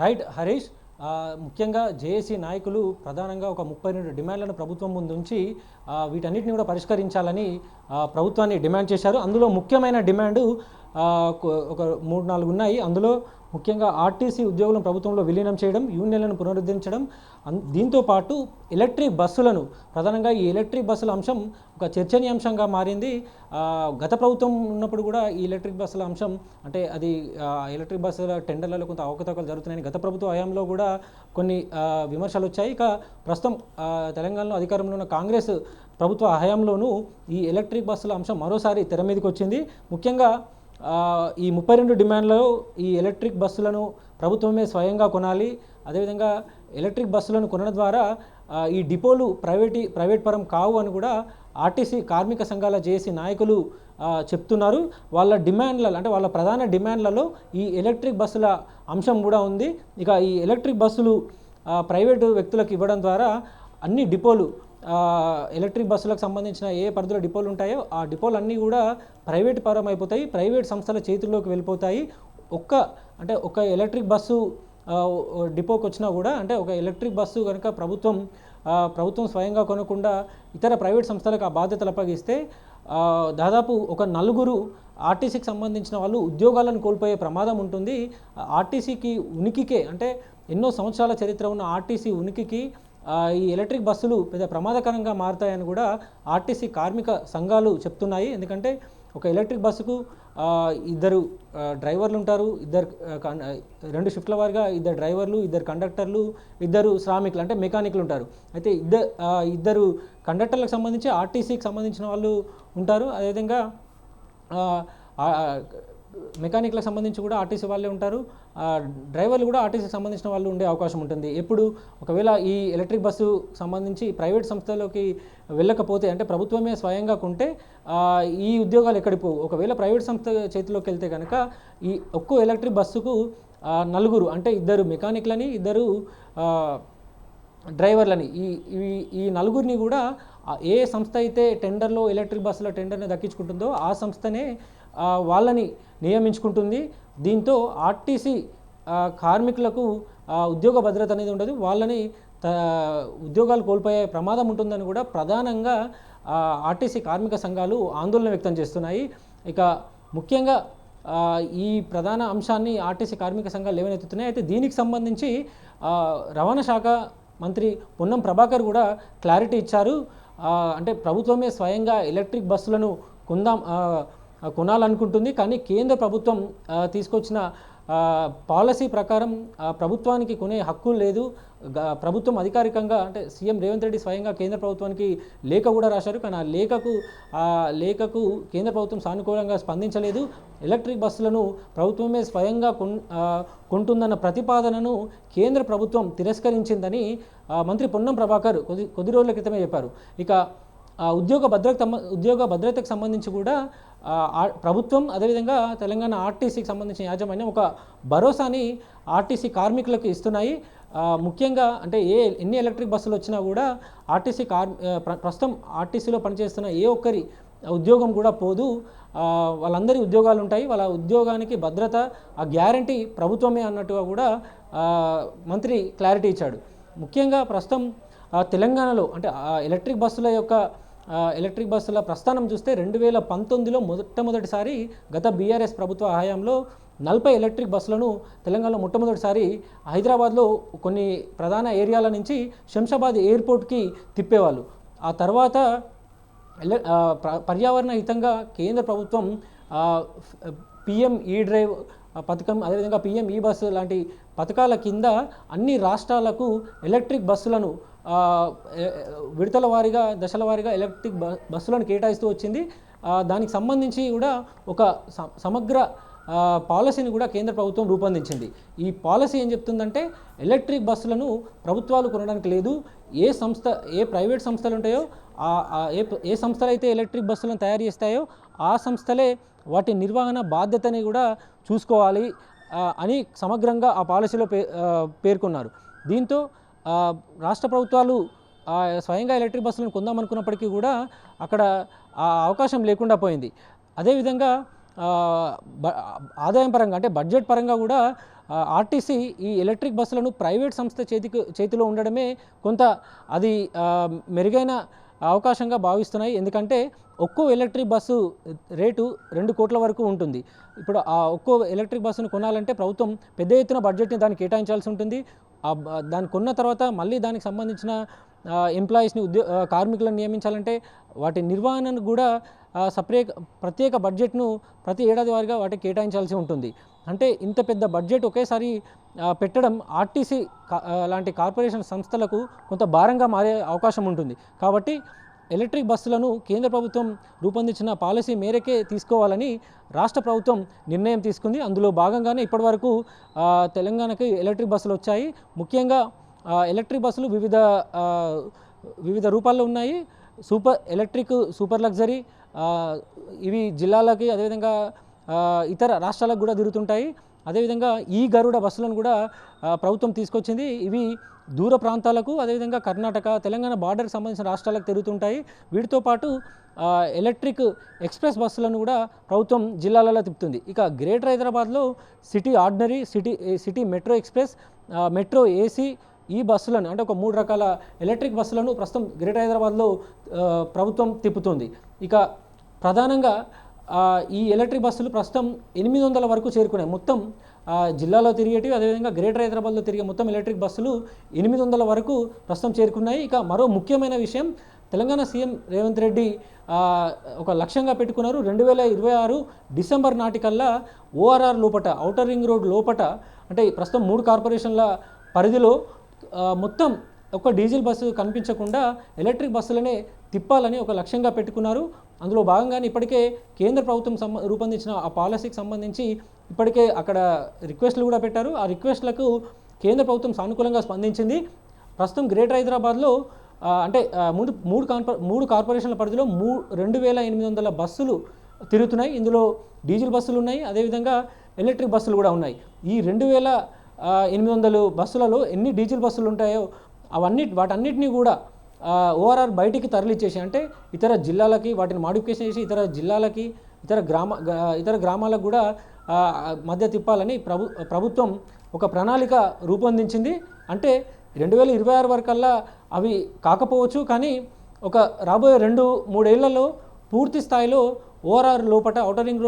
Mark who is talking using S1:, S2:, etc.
S1: Right Harish. ముఖ్యంగా JAC నాయకులు ప్రధానంగా ఒక 32 డిమాండ్లను ప్రభుత్వం ముందుంచి వీటన్నిటిని కూడా పరిష్కరించాలని ప్రభుత్వాన్ని డిమాండ్ చేశారు. అందులో ముఖ్యమైన డిమాండు ఒక 3-4 ఉన్నాయి. అందులో ముఖ్యంగా ఆర్టీసీ ఉద్యోగులను ప్రభుత్వంలో విలీనం చేయడం, యూనియన్లను పునరుద్ధరించడం, దీంతో పాటు ఎలక్ట్రిక్ బస్సులను, ప్రధానంగా ఈ ఎలక్ట్రిక్ బస్సుల అంశం ఒక చర్చనీయాంశంగా మారింది. గత ప్రభుత్వం ఉన్నప్పుడు కూడా ఈ ఎలక్ట్రిక్ బస్సుల అంశం అంటే అది ఎలక్ట్రిక్ బస్సుల టెండర్లలో కొంత అవకతవకలు జరుగుతున్నాయని గత ప్రభుత్వ హయాంలో కూడా కొన్ని విమర్శలు వచ్చాయి. ఇక ప్రస్తుతం తెలంగాణలో అధికారంలో ఉన్న కాంగ్రెస్ ప్రభుత్వ హయాంలోనూ ఈ ఎలక్ట్రిక్ బస్సుల అంశం మరోసారి తెర మీదకి వచ్చింది. ముఖ్యంగా ఈ 32 డిమాండ్లలో ఈ ఎలక్ట్రిక్ బస్సులను ప్రభుత్వమే స్వయంగా కొనాలి. అదేవిధంగా ఎలక్ట్రిక్ బస్సులను కొనడం ద్వారా ఈ డిపోలు ప్రైవేట్ పరం కావు అని కూడా ఆర్టీసీ కార్మిక సంఘాల జేఏసీ నాయకులు చెప్తున్నారు. వాళ్ళ డిమాండ్లలో అంటే వాళ్ళ ప్రధాన డిమాండ్లలో ఈ ఎలక్ట్రిక్ బస్సుల అంశం కూడా ఉంది. ఇక ఈ ఎలక్ట్రిక్ బస్సులు ప్రైవేటు వ్యక్తులకు ఇవ్వడం ద్వారా అన్ని డిపోలు ఎలక్ట్రిక్ బస్సులకు సంబంధించిన ఏ పరిధిలో డిపోలు ఉంటాయో ఆ డిపోలు అన్నీ కూడా ప్రైవేట్ పరం అయిపోతాయి, ప్రైవేట్ సంస్థల చేతుల్లోకి వెళ్ళిపోతాయి. ఒక ఎలక్ట్రిక్ బస్సు డిపోకి వచ్చినా కూడా అంటే ఒక ఎలక్ట్రిక్ బస్సు కనుక ప్రభుత్వం స్వయంగా కొనకుండా ఇతర ప్రైవేట్ సంస్థలకు ఆ బాధ్యతలు అప్పగిస్తే దాదాపు ఒక 4 ఆర్టీసీకి సంబంధించిన వాళ్ళు ఉద్యోగాలను కోల్పోయే ప్రమాదం ఉంటుంది. ఆర్టీసీకి ఉనికికే అంటే ఎన్నో సంవత్సరాల చరిత్ర ఉన్న ఆర్టీసీ ఉనికికి ఈ ఎలక్ట్రిక్ బస్సులు పెద్ద ప్రమాదకరంగా మారుతాయని కూడా ఆర్టీసీ కార్మిక సంఘాలు చెప్తున్నాయి. ఎందుకంటే ఒక ఎలక్ట్రిక్ బస్సుకు 2 డ్రైవర్లు ఉంటారు, 2 షిఫ్ట్ల వారిగా 2 డ్రైవర్లు, 2 కండక్టర్లు, 2 శ్రామికులు అంటే మెకానిక్లు ఉంటారు. అయితే 2 కండక్టర్లకు సంబంధించి ఆర్టీసీకి సంబంధించిన వాళ్ళు ఉంటారు. అదేవిధంగా మెకానిక్లకు సంబంధించి కూడా ఆర్టీసీ వాళ్ళే ఉంటారు, డ్రైవర్లు కూడా ఆర్టీసీకి సంబంధించిన వాళ్ళు ఉండే అవకాశం ఉంటుంది. ఎప్పుడు ఒకవేళ ఈ ఎలక్ట్రిక్ బస్సు సంబంధించి ప్రైవేట్ సంస్థలోకి వెళ్ళకపోతే అంటే ప్రభుత్వమే స్వయంగా కొంటే ఈ ఉద్యోగాలు ఎక్కడికి పోవు. ఒకవేళ ప్రైవేట్ సంస్థ చేతిలోకి వెళ్తే కనుక ఈ ఒక్కో ఎలక్ట్రిక్ బస్సుకు 4 అంటే 2 మెకానిక్లని, 2 డ్రైవర్లని ఈ 4 కూడా ఏ సంస్థ అయితే టెండర్లో ఎలక్ట్రిక్ బస్సుల టెండర్ని దక్కించుకుంటుందో ఆ సంస్థనే వాళ్ళని నియమించుకుంటుంది. దీంతో ఆర్టీసీ కార్మికులకు ఉద్యోగ భద్రత అనేది ఉండదు, వాళ్ళని ఉద్యోగాలు కోల్పోయే ప్రమాదం ఉంటుందని కూడా ప్రధానంగా ఆర్టీసీ కార్మిక సంఘాలు ఆందోళన వ్యక్తం చేస్తున్నాయి. ఇక ముఖ్యంగా ఈ ప్రధాన అంశాన్ని ఆర్టీసీ కార్మిక సంఘాలు లేవనెత్తుతున్నాయి. అయితే దీనికి సంబంధించి రవాణా శాఖ మంత్రి పొన్నం ప్రభాకర్ కూడా క్లారిటీ ఇచ్చారు. అంటే ప్రభుత్వమే స్వయంగా ఎలక్ట్రిక్ బస్సులను కొనాలనుకుంటుంది, కానీ కేంద్ర ప్రభుత్వం తీసుకొచ్చిన పాలసీ ప్రకారం ప్రభుత్వానికి కొనే హక్కు లేదు. ప్రభుత్వం అధికారికంగా అంటే సీఎం రేవంత్ రెడ్డి స్వయంగా కేంద్ర ప్రభుత్వానికి లేఖ కూడా రాశారు, కానీ ఆ లేఖకు కేంద్ర ప్రభుత్వం సానుకూలంగా స్పందించలేదు. ఎలక్ట్రిక్ బస్సులను ప్రభుత్వమే స్వయంగా కొంటుందన్న ప్రతిపాదనను కేంద్ర ప్రభుత్వం తిరస్కరించిందని మంత్రి పొన్నం ప్రభాకర్ కొద్ది రోజుల క్రితమే చెప్పారు. ఇక ఉద్యోగ భద్రతకు సంబంధించి కూడా ప్రభుత్వం అదేవిధంగా తెలంగాణ ఆర్టీసీకి సంబంధించిన యాజమాన్యం ఒక భరోసాని ఆర్టీసీ కార్మికులకు ఇస్తున్నాయి. ముఖ్యంగా అంటే ఎన్ని ఎలక్ట్రిక్ బస్సులు వచ్చినా కూడా ప్రస్తుతం ఆర్టీసీలో పనిచేస్తున్న ఏ ఒక్కరి ఉద్యోగం కూడా పోదు, వాళ్ళందరి ఉద్యోగాలు ఉంటాయి, వాళ్ళ ఉద్యోగానికి భద్రత ఆ గ్యారంటీ ప్రభుత్వమే అన్నట్టుగా కూడా మంత్రి క్లారిటీ ఇచ్చాడు. ముఖ్యంగా ప్రస్తుతం తెలంగాణలో అంటే ఎలక్ట్రిక్ బస్సుల ప్రస్థానం చూస్తే 2019లో మొట్టమొదటిసారి గత బీఆర్ఎస్ ప్రభుత్వ హయాంలో 40 ఎలక్ట్రిక్ బస్సులను తెలంగాణలో మొట్టమొదటిసారి హైదరాబాద్లో కొన్ని ప్రధాన ఏరియాల నుంచి శంషాబాద్ ఎయిర్పోర్ట్కి తిప్పేవాళ్ళు. ఆ తర్వాత పర్యావరణ హితంగా కేంద్ర ప్రభుత్వం పిఎం ఈ డ్రైవ్ పథకం అదేవిధంగా పిఎం ఈ బస్సు లాంటి పథకాల కింద అన్ని రాష్ట్రాలకు ఎలక్ట్రిక్ బస్సులను విడతల వారీగా దశల వారీగా ఎలక్ట్రిక్ బస్సులను కేటాయిస్తూ వచ్చింది. దానికి సంబంధించి కూడా ఒక సమగ్ర పాలసీని కూడా కేంద్ర ప్రభుత్వం రూపొందించింది. ఈ పాలసీ ఏం చెప్తుందంటే ఎలక్ట్రిక్ బస్సులను ప్రభుత్వాలు కొనడానికి లేదు, ఏ ప్రైవేట్ సంస్థలు ఉంటాయో ఏ సంస్థలు అయితే ఎలక్ట్రిక్ బస్సులను తయారు చేస్తాయో ఆ సంస్థలే వాటి నిర్వహణ బాధ్యతని కూడా చూసుకోవాలి అని సమగ్రంగా ఆ పాలసీలో పేర్కొన్నారు. దీంతో రాష్ట్ర ప్రభుత్వాలు స్వయంగా ఎలక్ట్రిక్ బస్సులను కొందామనుకున్నప్పటికీ కూడా అక్కడ ఆ అవకాశం లేకుండా పోయింది. అదేవిధంగా ఆదాయం పరంగా అంటే బడ్జెట్ పరంగా కూడా ఆర్టీసీ ఈ ఎలక్ట్రిక్ బస్సులను ప్రైవేట్ సంస్థ చేతిలో ఉండడమే కొంత అది మెరుగైన అవకాశంగా భావిస్తున్నాయి. ఎందుకంటే ఒక్కో ఎలక్ట్రిక్ బస్సు రేటు 2 కోట్ల వరకు ఉంటుంది. ఇప్పుడు ఆ ఒక్కో ఎలక్ట్రిక్ బస్సును కొనాలంటే ప్రభుత్వం పెద్ద ఎత్తున బడ్జెట్ని దానికి కేటాయించాల్సి ఉంటుంది. దాన్ని కొన్న తర్వాత మళ్ళీ దానికి సంబంధించిన ఎంప్లాయీస్ని కార్మికులను నియమించాలంటే వాటి నిర్వహణను కూడా ప్రత్యేక బడ్జెట్ను ప్రతి ఏడాది వారిగా వాటికి కేటాయించాల్సి ఉంటుంది. అంటే ఇంత పెద్ద బడ్జెట్ ఒకేసారి పెట్టడం ఆర్టీసీ లాంటి కార్పొరేషన్ సంస్థలకు కొంత భారంగా మారే అవకాశం ఉంటుంది. కాబట్టి ఎలక్ట్రిక్ బస్సులను కేంద్ర ప్రభుత్వం రూపొందించిన పాలసీ మేరకే తీసుకోవాలని రాష్ట్ర ప్రభుత్వం నిర్ణయం తీసుకుంది. అందులో భాగంగానే ఇప్పటివరకు తెలంగాణకి ఎలక్ట్రిక్ బస్సులు వచ్చాయి. ముఖ్యంగా ఎలక్ట్రిక్ బస్సులు వివిధ రూపాల్లో ఉన్నాయి. ఎలక్ట్రిక్ సూపర్ లగ్జరీ ఇవి జిల్లాలకి అదేవిధంగా ఇతర రాష్ట్రాలకు కూడా తిరుగుతుంటాయి. అదేవిధంగా ఈ గరుడ బస్సులను కూడా ప్రభుత్వం తీసుకొచ్చింది. ఇవి దూర ప్రాంతాలకు అదేవిధంగా కర్ణాటక తెలంగాణ బార్డర్కి సంబంధించిన రాష్ట్రాలకు తిరుగుతుంటాయి. వీటితో పాటు ఎలక్ట్రిక్ ఎక్స్ప్రెస్ బస్సులను కూడా ప్రభుత్వం జిల్లాలలో తిప్పుతుంది. ఇక గ్రేటర్ హైదరాబాద్లో city ordinary, city metro express, metro AC ఈ బస్సులను అంటే ఒక 3 రకాల ఎలక్ట్రిక్ బస్సులను ప్రస్తుతం గ్రేటర్ హైదరాబాద్లో ప్రభుత్వం తిప్పుతుంది. ఇక ప్రధానంగా ఈ ఎలక్ట్రిక్ బస్సులు ప్రస్తుతం 800 వరకు చేరుకున్నాయి. మొత్తం జిల్లాలో తిరిగేటివి అదేవిధంగా గ్రేటర్ హైదరాబాద్లో తిరిగే మొత్తం ఎలక్ట్రిక్ బస్సులు 800 వరకు ప్రస్తుతం చేరుకున్నాయి. ఇక మరో ముఖ్యమైన విషయం, తెలంగాణ సీఎం రేవంత్ రెడ్డి ఒక లక్ష్యంగా పెట్టుకున్నారు. 2026 డిసెంబర్ నాటికల్లా ఓఆర్ఆర్ లోపట, ఔటర్ రింగ్ రోడ్ లోపట, అంటే ప్రస్తుతం 3 కార్పొరేషన్ల పరిధిలో మొత్తం ఒక డీజిల్ బస్సు కనిపించకుండా ఎలక్ట్రిక్ బస్సులనే తిప్పాలని ఒక లక్ష్యంగా పెట్టుకున్నారు. అందులో భాగంగానే ఇప్పటికే కేంద్ర ప్రభుత్వం రూపొందించిన ఆ పాలసీకి సంబంధించి ఇప్పటికే అక్కడ రిక్వెస్ట్లు కూడా పెట్టారు. ఆ రిక్వెస్ట్లకు కేంద్ర ప్రభుత్వం సానుకూలంగా స్పందించింది. ప్రస్తుతం గ్రేటర్ హైదరాబాద్లో అంటే మూడు కార్పొరేషన్ల పరిధిలో 2800 బస్సులు తిరుగుతున్నాయి. ఇందులో డీజిల్ బస్సులు ఉన్నాయి, అదేవిధంగా ఎలక్ట్రిక్ బస్సులు కూడా ఉన్నాయి. ఈ 2800 బస్సులలో ఎన్ని డీజిల్ బస్సులు ఉంటాయో వాటన్నిటినీ కూడా ఓఆర్ఆర్ బయటికి తరలిచ్చేసి, అంటే ఇతర జిల్లాలకి వాటిని మాడిఫికేషన్ చేసి ఇతర జిల్లాలకి ఇతర గ్రామాలకు కూడా మధ్య తిప్పాలని ప్రభుత్వం ఒక ప్రణాళిక రూపొందించింది. అంటే 2026 వరకల్లా అవి కాకపోవచ్చు, కానీ ఒక రాబోయే 2-3 ఏళ్లలో పూర్తి స్థాయిలో ఓఆర్ఆర్ లోపట, ఔటర్ రింగ్ రోడ్